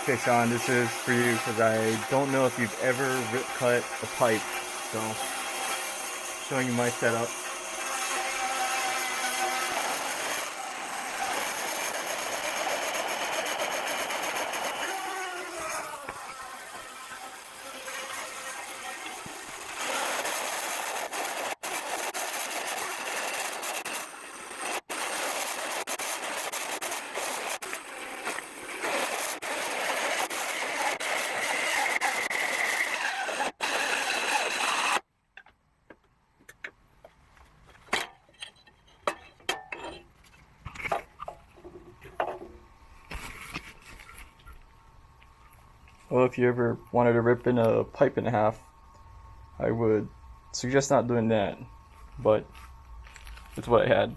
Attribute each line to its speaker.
Speaker 1: Okay, Sean, this is for you because I don't know if you've ever rip cut a pipe. So, showing you my setup. Well, if you ever wanted to rip in a pipe in half, I would suggest not doing that, but it's what I had.